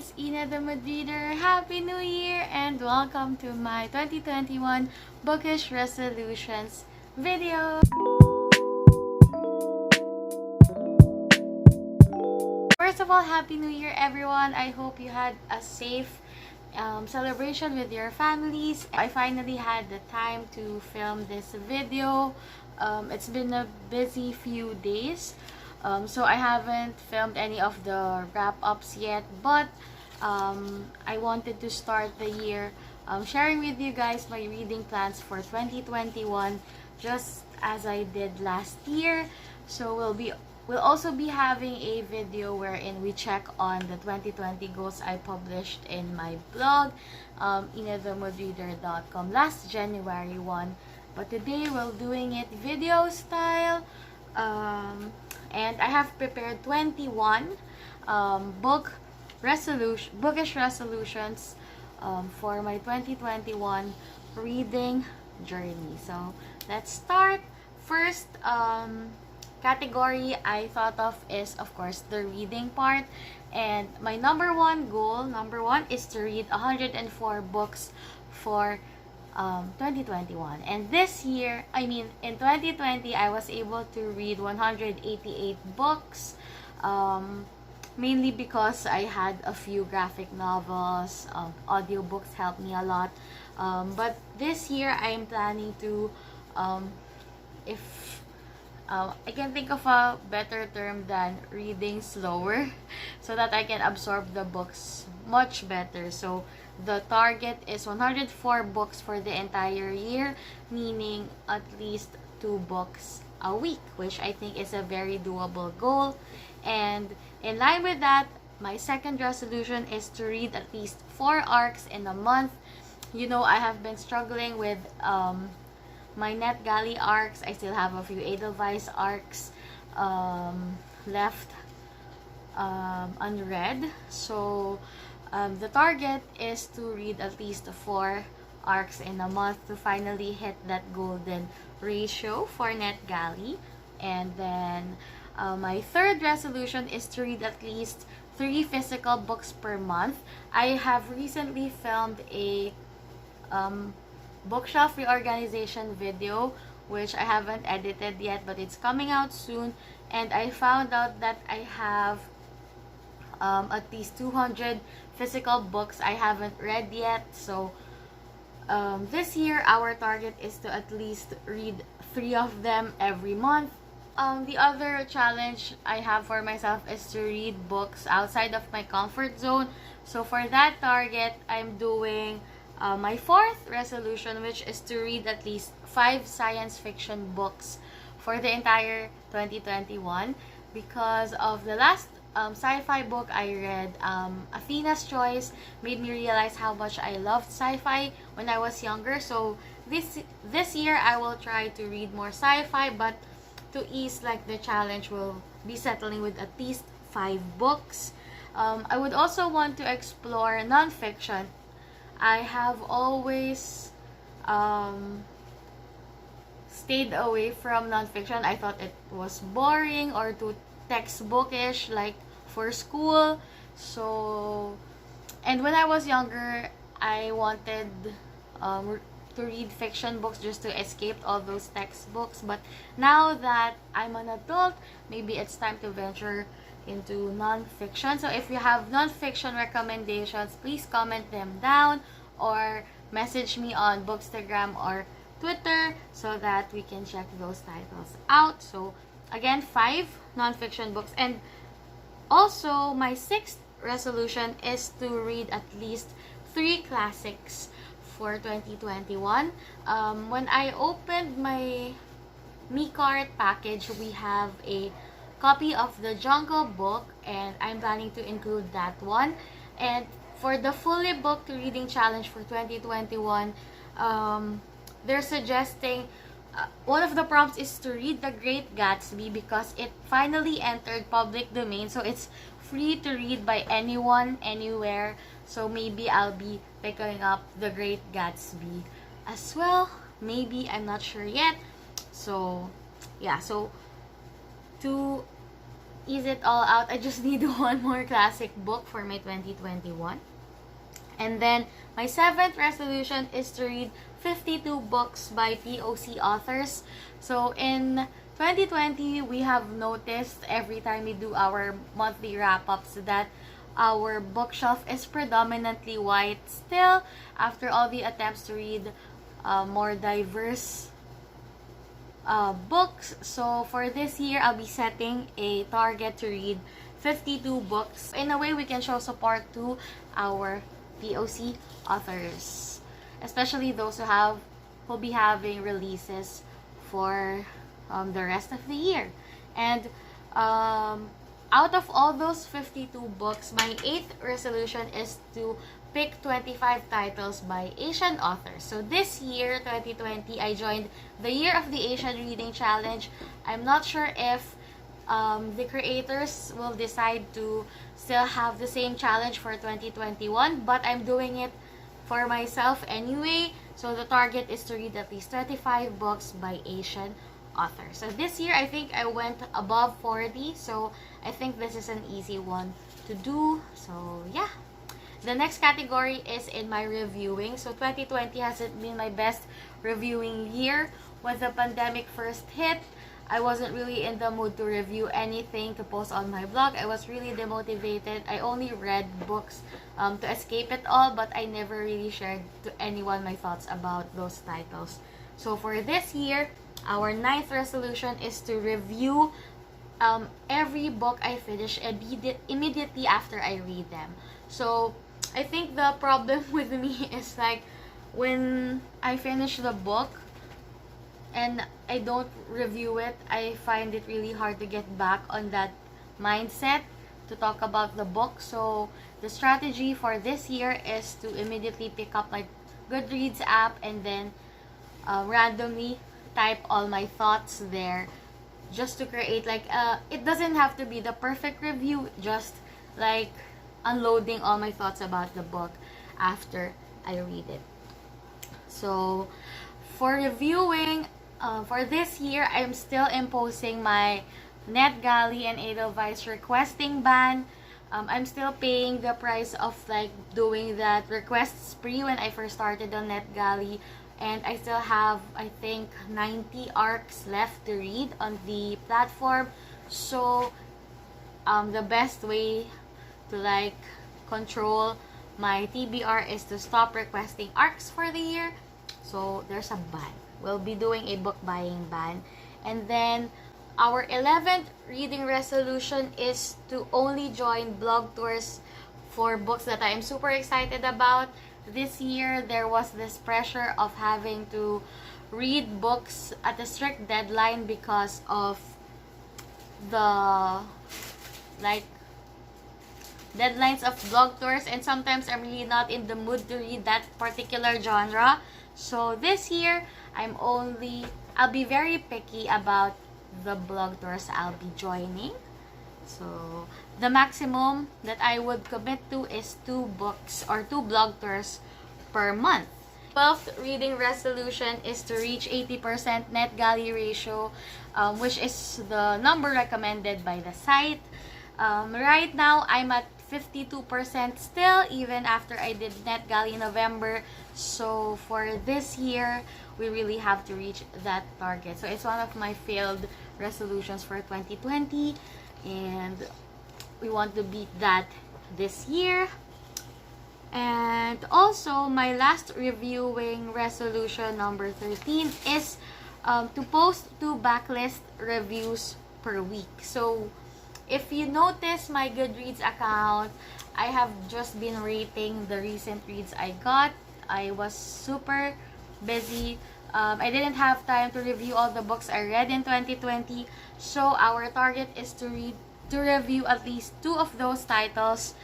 it's Ina the Mood Reader. Happy New Year and welcome to my 2021 Bookish Resolutions video. First of all, Happy New Year everyone. I hope you had a safe celebration with your families. I finally had the time to film this video. It's been a busy few days. So I haven't filmed any of the wrap-ups yet, but I wanted to start the year sharing with you guys my reading plans for 2021, just as I did last year. So we'll also be having a video wherein we check on the 2020 goals I published in my blog, ynathemoodreader.com, last January 1. But today we're doing it video style. And I have prepared 21 bookish resolutions for my 2021 reading journey. So let's start. First category I thought of is, of course, the reading part. And my number one is to read 104 books for 2021. And this year, in 2020, I was able to read 188 books, mainly because I had a few graphic novels. Audiobooks helped me a lot, but this year I am planning to, if I can think of a better term than reading slower, so that I can absorb the books much better. So the target is 104 books for the entire year, meaning at least 2 books a week, which I think is a very doable goal. And in line with that, my second resolution is to read at least 4 arcs in a month. You know, I have been struggling with my NetGalley arcs. I still have a few Edelweiss arcs left unread. So the target is to read at least 4 arcs in a month to finally hit that golden ratio for NetGalley. And then my third resolution is to read at least 3 physical books per month. I have recently filmed a bookshelf reorganization video, which I haven't edited yet, but it's coming out soon. And I found out that I have at least 200 physical books I haven't read yet. So this year our target is to at least read 3 of them every month. The other challenge I have for myself is to read books outside of my comfort zone. So for that target, I'm doing my fourth resolution, which is to read at least 5 science fiction books for the entire 2021. Because of the last sci-fi book I read, Athena's Choice, made me realize how much I loved sci-fi when I was younger. So this year I will try to read more sci-fi, but to ease the challenge, will be settling with at least 5 books. I would also want to explore nonfiction. I have always stayed away from nonfiction. I thought it was boring or too textbookish, like for school. So, and when I was younger, I wanted to read fiction books just to escape all those textbooks. But now that I'm an adult, maybe it's time to venture into nonfiction. So if you have nonfiction recommendations, please comment them down or message me on Bookstagram or Twitter so that we can check those titles out. So again, 5 nonfiction books. And also, my 6th resolution is to read at least 3 classics for 2021. When I opened my Mi-Cart package, we have a copy of the Jungle Book, and I'm planning to include that one. And for the fully booked reading challenge for 2021, they're suggesting one of the prompts is to read The Great Gatsby because it finally entered public domain, so it's free to read by anyone, anywhere. So maybe I'll be picking up The Great Gatsby as well. Maybe, I'm not sure yet. So yeah, so to ease it all out, I just need one more classic book for my 2021. And then, my 7th resolution is to read 52 books by POC authors. So, in 2020, we have noticed every time we do our monthly wrap-ups that our bookshelf is predominantly white still after all the attempts to read more diverse books. So, for this year, I'll be setting a target to read 52 books. In a way, we can show support to our POC authors, especially those who will be having releases for the rest of the year. And out of all those 52 books, my 8th resolution is to pick 25 titles by Asian authors. So this year, 2020, I joined the Year of the Asian Reading Challenge. I'm not sure if the creators will decide to still have the same challenge for 2021, but I'm doing it for myself anyway. So the target is to read at least 25 books by Asian authors. So this year, I think I went above 40, so I think this is an easy one to do. So yeah. The next category is in my reviewing. So 2020 hasn't been my best reviewing year. When the pandemic first hit, I wasn't really in the mood to review anything to post on my blog. I was really demotivated. I only read books to escape it all, but I never really shared to anyone my thoughts about those titles. So for this year, our 9th resolution is to review every book I finish immediately after I read them. So I think the problem with me is like when I finish the book and I don't review it, I find it really hard to get back on that mindset to talk about the book. So the strategy for this year is to immediately pick up my Goodreads app and then randomly type all my thoughts there, just to create like it doesn't have to be the perfect review, just like unloading all my thoughts about the book after I read it. So for reviewing for this year, I'm still imposing my NetGalley and Edelweiss requesting ban. I'm still paying the price of like doing that request spree when I first started on NetGalley, and I still have, I think, 90 arcs left to read on the platform. So the best way to like control my TBR is to stop requesting arcs for the year. So there's a ban. We'll be doing a book buying ban. And then our 11th reading resolution is to only join blog tours for books that I am super excited about. This year, there was this pressure of having to read books at a strict deadline because of the like deadlines of blog tours, and sometimes I'm really not in the mood to read that particular genre. So this year, I'll be very picky about the blog tours I'll be joining. So the maximum that I would commit to is 2 books or 2 blog tours per month. 12th reading resolution is to reach 80% NetGalley ratio, which is the number recommended by the site. Right now, I'm at 52% still, even after I did NetGalley in November. So for this year, we really have to reach that target. So it's one of my failed resolutions for 2020, and we want to beat that this year. And also, my last reviewing resolution, number 13, is to post 2 backlist reviews per week. So if you notice my Goodreads account, I have just been rating the recent reads I got. I was super busy. I didn't have time to review all the books I read in 2020. So our target is to review at least 2 of those titles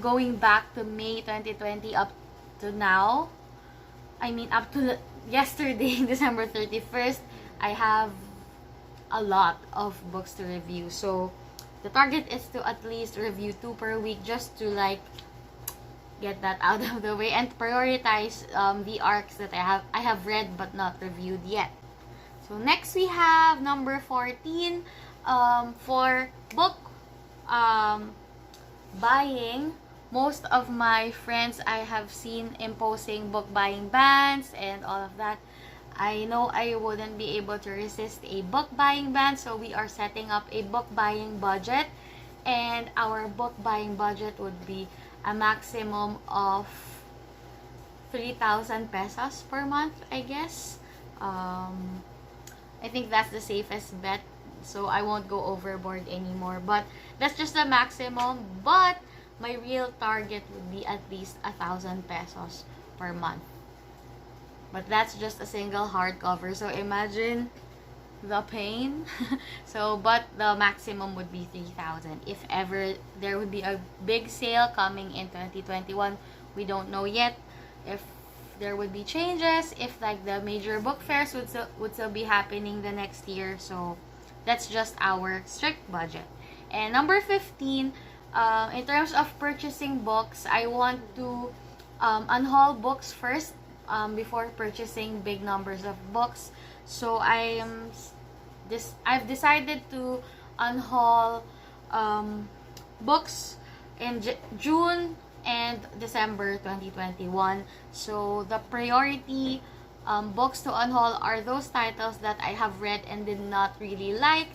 going back to May 2020 up to now. I mean, up to yesterday, December 31st, I have a lot of books to review. So the target is to at least review 2 per week, just to like get that out of the way and prioritize the arcs that I have read but not reviewed yet. So next we have number 14 for book buying. Most of my friends I have seen imposing book buying bans and all of that. I know I wouldn't be able to resist a book buying ban, so we are setting up a book buying budget, and our book buying budget would be a maximum of 3,000 pesos per month, I guess. I think that's the safest bet, so I won't go overboard anymore, but that's just the maximum. But my real target would be at least 1,000 pesos per month. But that's just a single hardcover, so imagine the pain. So, but the maximum would be 3,000. If ever there would be a big sale coming in 2021, we don't know yet if there would be changes, if like the major book fairs would still be happening the next year. So that's just our strict budget. And number 15, in terms of purchasing books, I want to unhaul books first before purchasing big numbers of books. So I've decided to unhaul books in June and December 2021. So the priority books to unhaul are those titles that I have read and did not really like.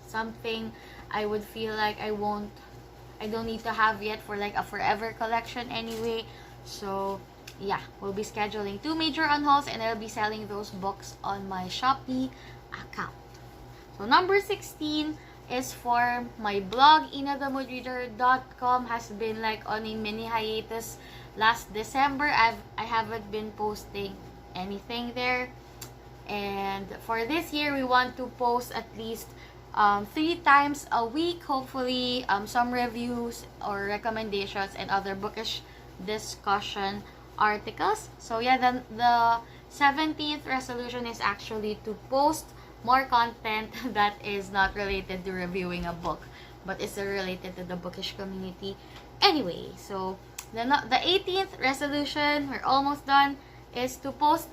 Something I would feel like I don't need to have yet for like a forever collection anyway. So yeah, we'll be scheduling 2 major unhauls, and I'll be selling those books on my Shopee account. So number 16 is for my blog. ynathemoodreader.com has been like on a mini hiatus last December. I haven't been posting anything there, and for this year we want to post at least 3 times a week, hopefully some reviews or recommendations and other bookish discussion articles. So yeah, the 17th resolution is actually to post more content that is not related to reviewing a book, but is related to the bookish community anyway. So the 18th resolution, we're almost done, is to post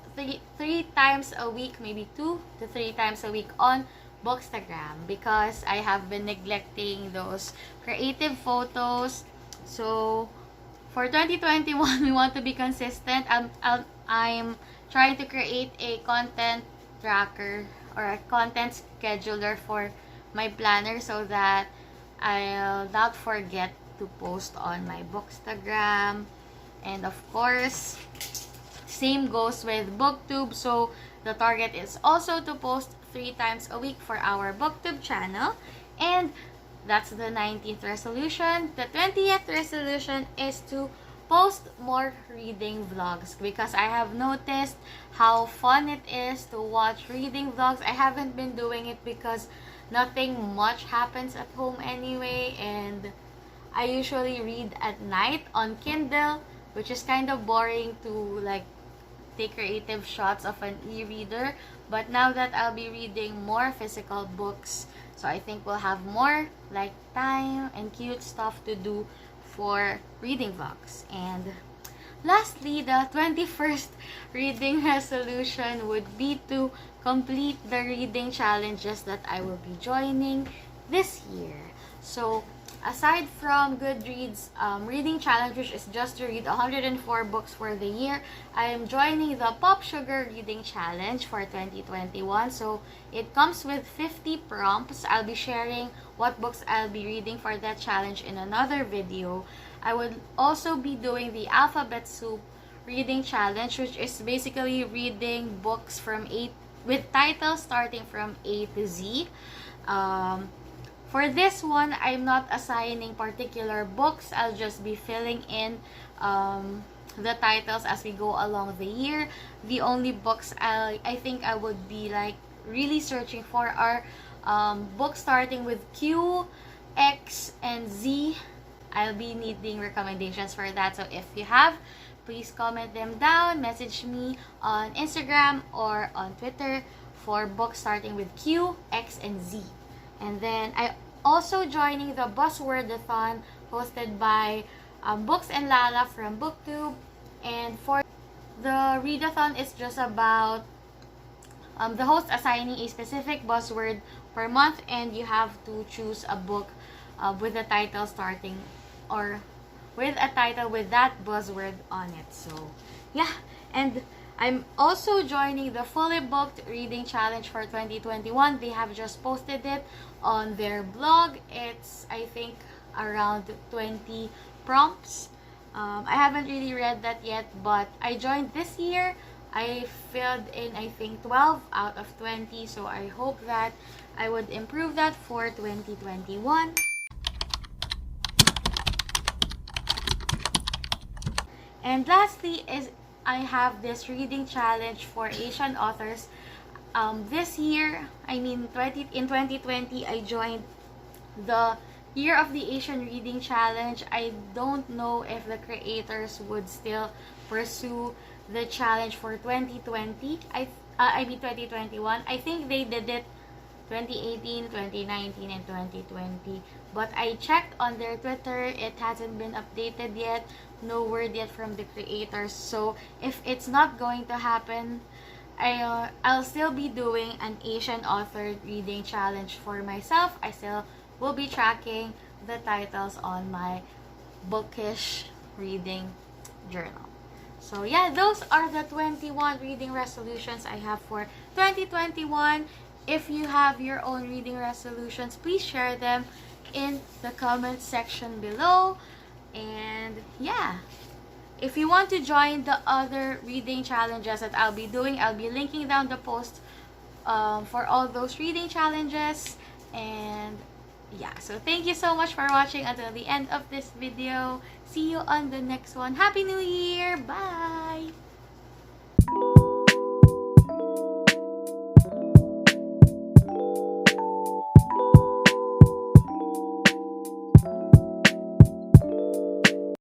three times a week, maybe 2 to 3 times a week on Bookstagram, because I have been neglecting those creative photos. So for 2021, we want to be consistent. I'm trying to create a content tracker or a content scheduler for my planner so that I'll not forget to post on my Bookstagram. And of course, same goes with Booktube. So the target is also to post 3 times a week for our Booktube channel. And that's the 19th resolution. The 20th resolution is to post more reading vlogs, because I have noticed how fun it is to watch reading vlogs. I haven't been doing it because nothing much happens at home anyway, and I usually read at night on Kindle, which is kind of boring to like take creative shots of an e-reader. But now that I'll be reading more physical books, so I think we'll have more like time and cute stuff to do for reading vlogs. And lastly, the 21st reading resolution would be to complete the reading challenges that I will be joining this year. So aside from Goodreads reading challenge, which is just to read 104 books for the year, I am joining the Pop Sugar reading challenge for 2021. So it comes with 50 prompts. I'll be sharing what books I'll be reading for that challenge in another video. I would also be doing the Alphabet Soup reading challenge, which is basically reading books from with titles starting from A to Z. For this one, I'm not assigning particular books. I'll just be filling in the titles as we go along the year. The only books I think I would be like really searching for are books starting with Q, X, and Z. I'll be needing recommendations for that. So if you have, please comment them down. Message me on Instagram or on Twitter for books starting with Q, X, and Z. And then I also joining the Buzzwordathon hosted by Books and Lala from Booktube. And for the readathon, it's just about the host assigning a specific buzzword per month, and you have to choose a book with the title starting, or with a title with that buzzword on it. So yeah, and I'm also joining the Fully Booked Reading Challenge for 2021. They have just posted it on their blog. It's, I think, around 20 prompts. I haven't really read that yet, but I joined this year. I filled in, I think, 12 out of 20, so I hope that I would improve that for 2021. And lastly is I have this reading challenge for Asian authors. This year, in 2020, I joined the Year of the Asian Reading Challenge. I don't know if the creators would still pursue the challenge for 2020. 2021. I think they did it 2018, 2019, and 2020. But I checked on their Twitter. It hasn't been updated yet. No word yet from the creators. So if it's not going to happen, I'll still be doing an Asian author reading challenge for myself. I still will be tracking the titles on my Bookish reading journal. So yeah, those are the 21 reading resolutions I have for 2021. If you have your own reading resolutions, please share them in the comment section below. And yeah, if you want to join the other reading challenges that I'll be doing, I'll be linking down the post for all those reading challenges. And yeah, so thank you so much for watching until the end of this video. See you on the next one. Happy New Year! Bye!